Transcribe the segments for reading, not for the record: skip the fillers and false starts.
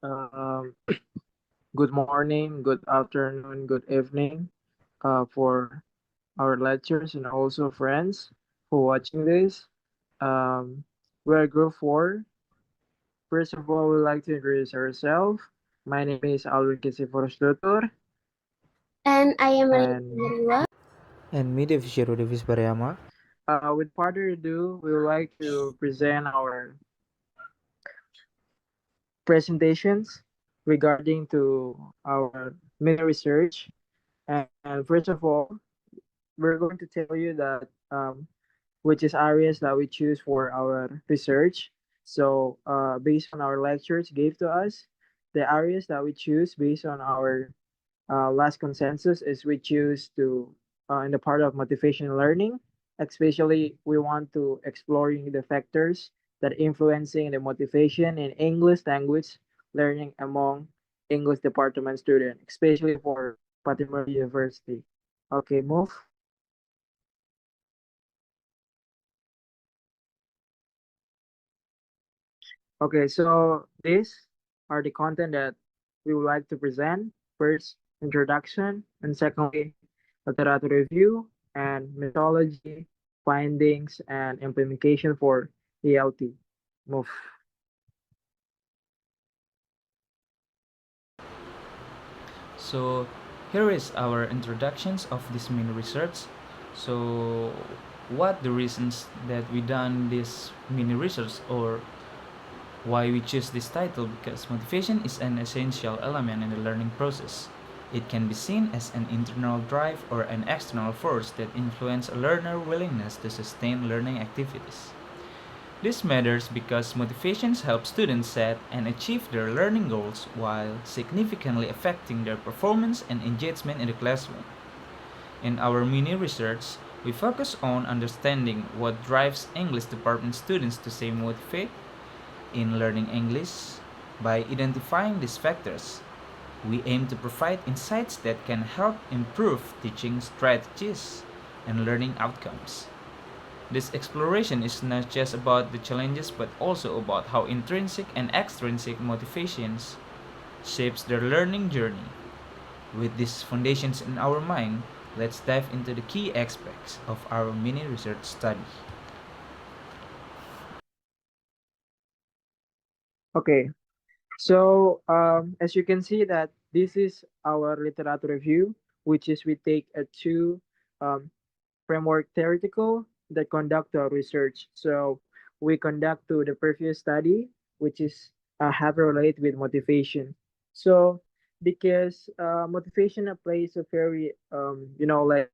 Um, Good morning, good afternoon, good evening for our lecturers and also friends for watching this. Um, we're group 4. First of all, we'd like to introduce ourselves. My name is Alvin Kisiforos Tutor, And I am Maria and Neriwa. And me, Devishiro Devis Pariyama. with further ado, we would like to present our presentations regarding to our mini research. And first of all, we're going to tell you that which is areas that we choose for our research. So, based on our lectures gave to us, the areas that we choose based on our last consensus is we choose to in the part of motivation learning. Especially, we want to exploring the factors that influencing the motivation in English language learning among English department student, especially for Patimory University. Okay, move. Okay, so these are the content that we would like to present. First, introduction, and secondly, literature review and methodology, findings, and implementation for ELT. Move. So here is our introductions of this mini research. So what the reasons that we done this mini research or why we choose this title because motivation is an essential element in the learning process. It can be seen as an internal drive or an external force that influence a learner's willingness to sustain learning activities. This matters because motivations help students set and achieve their learning goals while significantly affecting their performance and engagement in the classroom. In our mini research, we focus on understanding what drives English department students to stay motivated in learning English. By identifying these factors, we aim to provide insights that can help improve teaching strategies and learning outcomes. This exploration is not just about the challenges but also about how intrinsic and extrinsic motivations shapes their learning journey. With these foundations in our mind, let's dive into the key aspects of our mini research study. Okay, so as you can see that this is our literature review, which is we take a two um, framework theoretical that conduct our research. So we conduct to the previous study, which is have relate with motivation. So because motivation plays a very like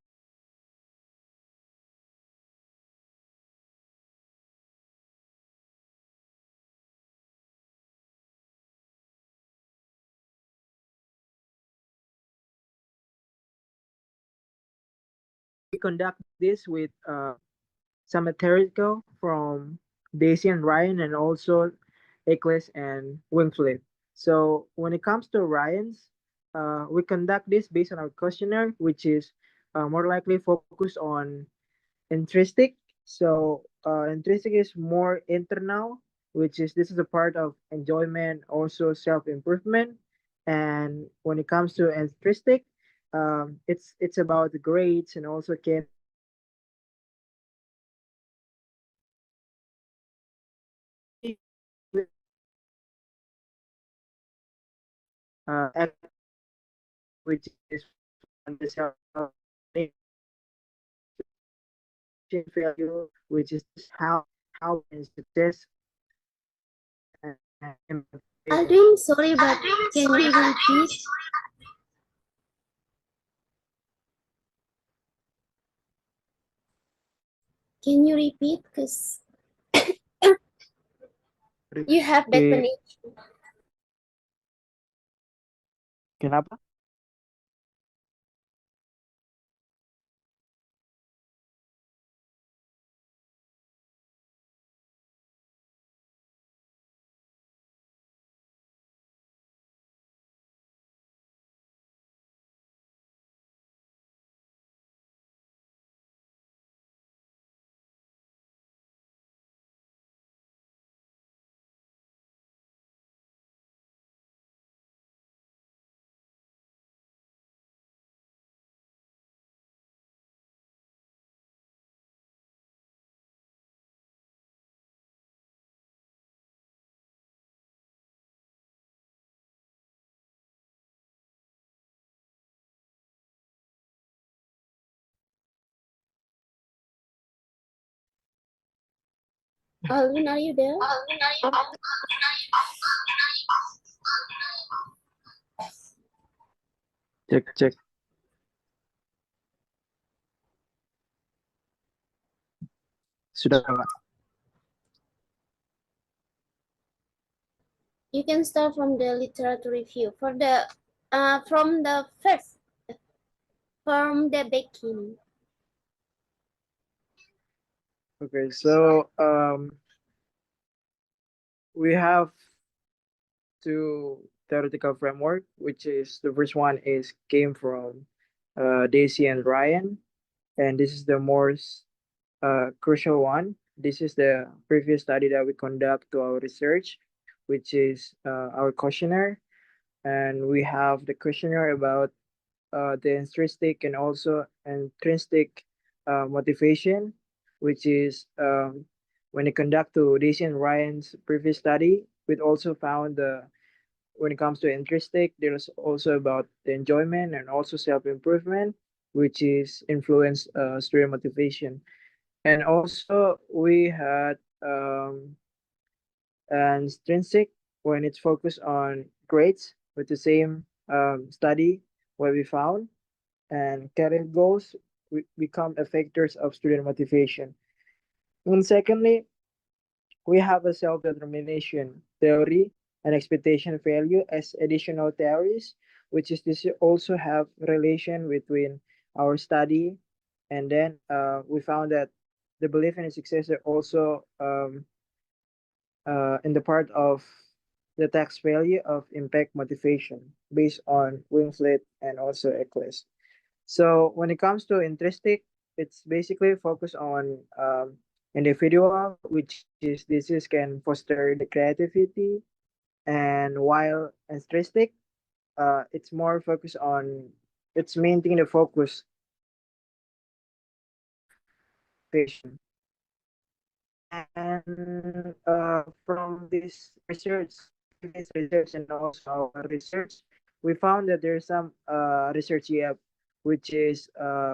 we conduct this with some theoretical from Daisy and Ryan and also Eccles and Wingfield. So when it comes to Ryan's, we conduct this based on our questionnaire, which is more likely focused on intrinsic. So intrinsic is more internal, which is this is a part of enjoyment, also self improvement. And when it comes to intrinsic, it's about the grades and also can which is on the self value, which is how in success and Aldrin, sorry, but can you repeat? Can you repeat? Because you have bad okay, connection. kenapa? Alvin, are you there? Cek cek. Sudah Kak. You can start from the literature review for the from the first, from the beginning. Okay, so we have two theoretical framework, which is the first one is came from Daisy and Ryan, and this is the most crucial one. This is the previous study that we conduct to our research, which is our questionnaire, and we have the questionnaire about the intrinsic and also intrinsic motivation, which is when you conduct to Daisy and Ryan's previous study, we also found the when it comes to intrinsic, there's also about the enjoyment and also self improvement, which is influence student motivation. And also we had an intrinsic when it's focused on grades with the same study what we found and career goals become effectors of student motivation. And secondly, we have a self-determination theory and expectation value as additional theories, which is this also have relation between our study, and then we found that the belief in a successor also in the part of the tax value of impact motivation based on Winslet and also Eccles. So when it comes to intrinsic, it's basically focused on individual, which is this is can foster the creativity, and while intrinsic, it's more focused on it's maintaining the focus patient. And from this research, previous research, and also our research, we found that there's some research here, which is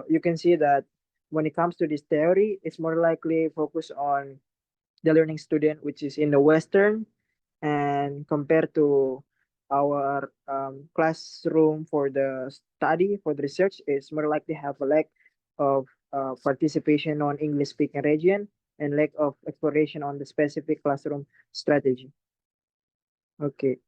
you can see that when it comes to this theory, it's more likely focused on the learning student, which is in the Western, and compared to our classroom for the study for the research, it's more likely have a lack of participation on English speaking region and lack of exploration on the specific classroom strategy. Okay.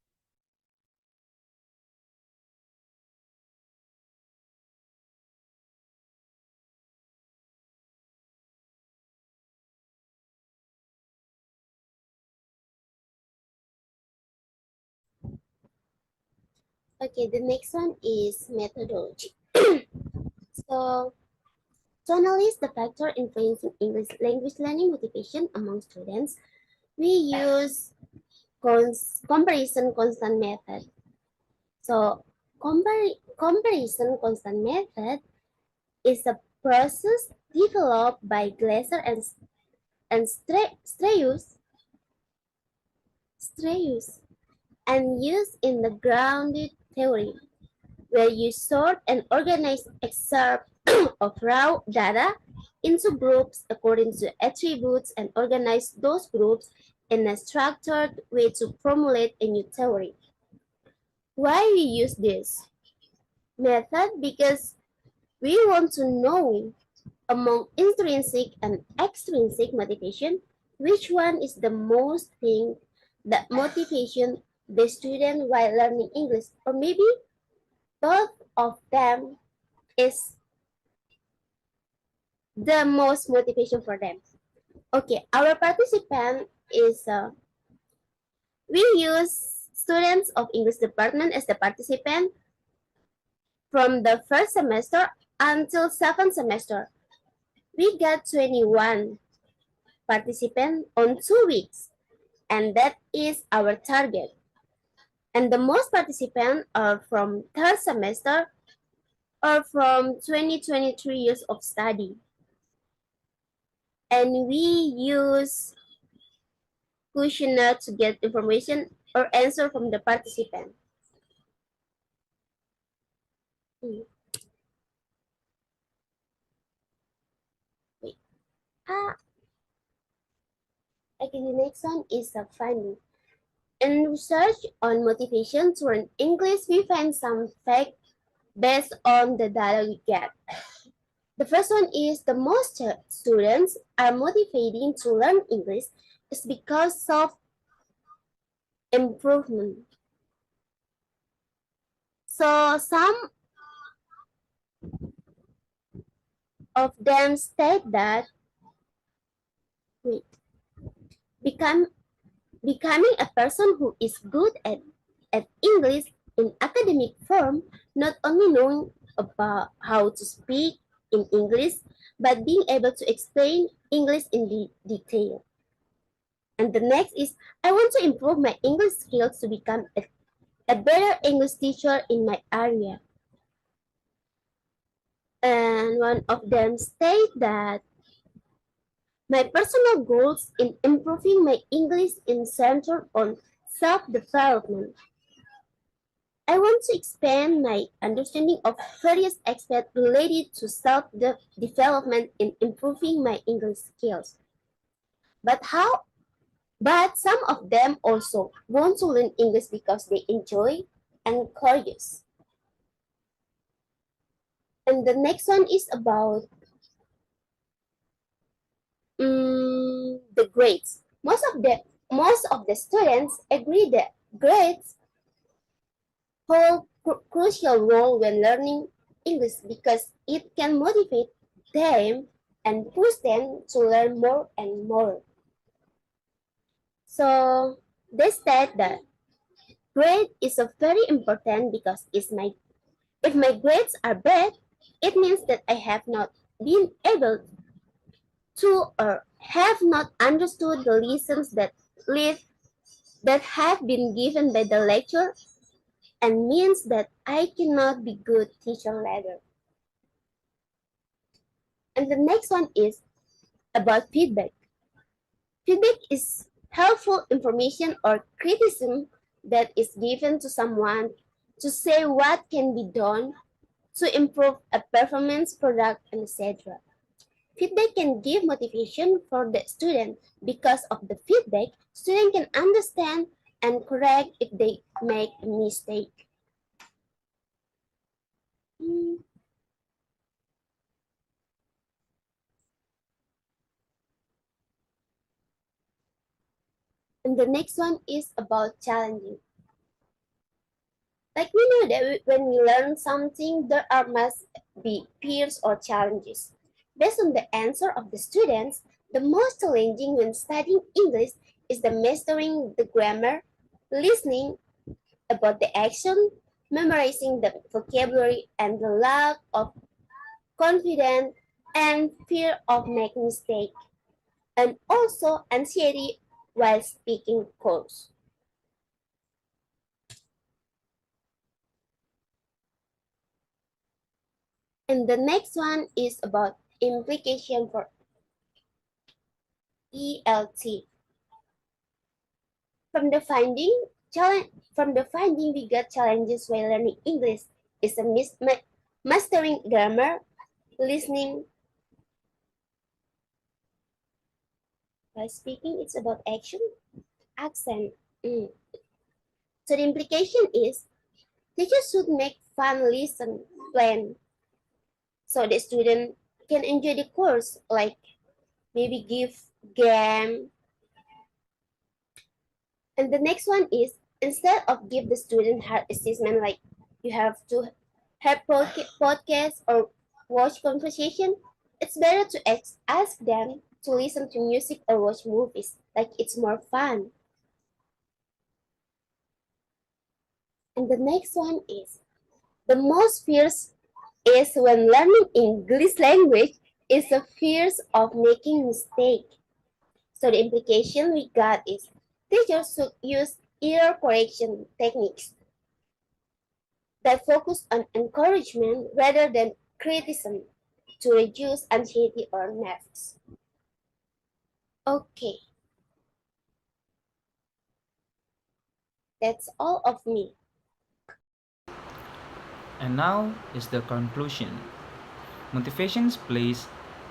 Okay, the next one is methodology. So, to analyze the factor influencing English language learning motivation among students, we use comparison constant method. So, comparison constant method is a process developed by Glaser and Strauss and used in the grounded theory, where you sort and organize excerpts of raw data into groups according to attributes and organize those groups in a structured way to formulate a new theory. Why we use this method? Because we want to know among intrinsic and extrinsic motivation, which one is the most thing that motivation the student while learning English, or maybe both of them is the most motivation for them. Okay, our participant is we use students of English department as the participant from the first semester until seventh semester. We got 21 participants on 2 weeks, and that is our target. And the most participants are from third semester or from 2023 years of study. And we use questionnaire to get information or answer from the participant. Wait. Ah, Okay, the next one is a finding. In research on motivation to learn English, we find some facts based on the data we get. The first one is the most students are motivating to learn English is because of improvement. So some of them state that wait, become, becoming a person who is good at English in academic form, not only knowing about how to speak in English, but being able to explain English in detail. And the next is I want to improve my English skills to become a better English teacher in my area. And one of them state that my personal goals in improving my English is centered on self-development. I want to expand my understanding of various aspects related to self-development in improving my English skills. But how? But some of them also want to learn English because they enjoy and curious. And the next one is about the grades. Most of the students agree that grades hold crucial role when learning English because it can motivate them and push them to learn more and more. So they said that grade is a very important because if my grades are bad, it means that I have not been able to or have not understood the lessons that have been given by the lecturer and means that I cannot be good teacher later. And the next one is about feedback. Feedback is helpful information or criticism that is given to someone to say what can be done to improve a performance product and etc. Feedback can give motivation for the student. Because of the feedback, student can understand and correct if they make a mistake. Mm. And the next one is about challenging. Like we know that when we learn something, there are must be peers or challenges. Based on the answer of the students, the most challenging when studying English is the mastering the grammar, listening about the action, memorizing the vocabulary, and the lack of confidence and fear of making mistake, and also anxiety while speaking course. And the next one is about implication for ELT. From the finding, we got challenges while learning English is a mastering grammar, listening while speaking. It's about action, accent. So the implication is teachers should make fun lesson plan so the student can enjoy the course, like maybe give game. And the next one is instead of give the student hard assessment like you have to have podcast or watch conversation, it's better to ask them to listen to music or watch movies. Like it's more fun. And the next one is the most fears is when learning English language is the fears of making mistake. So the implication we got is teachers should use error correction techniques that focus on encouragement rather than criticism to reduce anxiety or nerves. Okay, that's all of me. And now is the conclusion. Motivation plays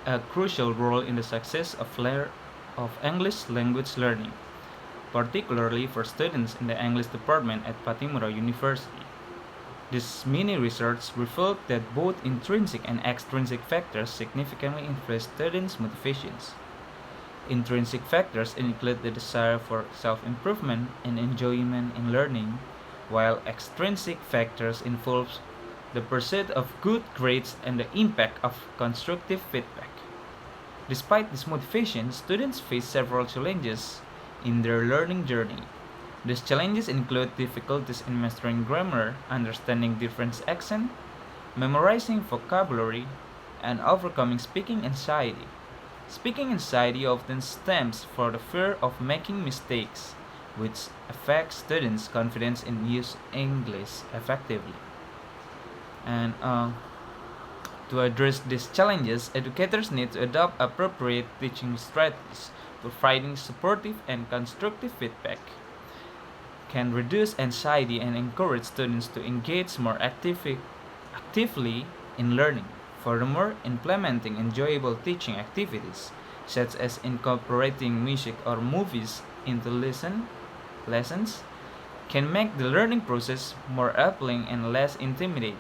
a crucial role in the success of of English language learning, particularly for students in the English department at Patimura University. This mini research revealed that both intrinsic and extrinsic factors significantly influence students' motivations. Intrinsic factors include the desire for self-improvement and enjoyment in learning, while extrinsic factors involve the pursuit of good grades and the impact of constructive feedback. Despite this motivation, students face several challenges in their learning journey. These challenges include difficulties in mastering grammar, understanding different accents, memorizing vocabulary, and overcoming speaking anxiety. Speaking anxiety often stems from the fear of making mistakes, which affects students' confidence in using English effectively. And to address these challenges, educators need to adopt appropriate teaching strategies, providing supportive and constructive feedback can reduce anxiety and encourage students to engage more actively in learning. Furthermore, implementing enjoyable teaching activities, such as incorporating music or movies into lessons, can make the learning process more appealing and less intimidating.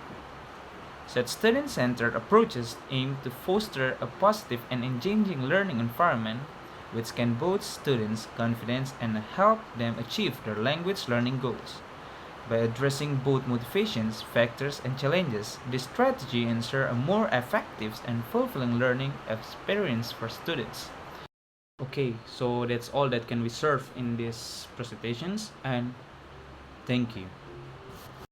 Such student-centered approaches aim to foster a positive and engaging learning environment which can boost students' confidence and help them achieve their language learning goals. By addressing both motivations, factors, and challenges, this strategy ensures a more effective and fulfilling learning experience for students. Okay, so that's all that can be served in these presentations, and thank you.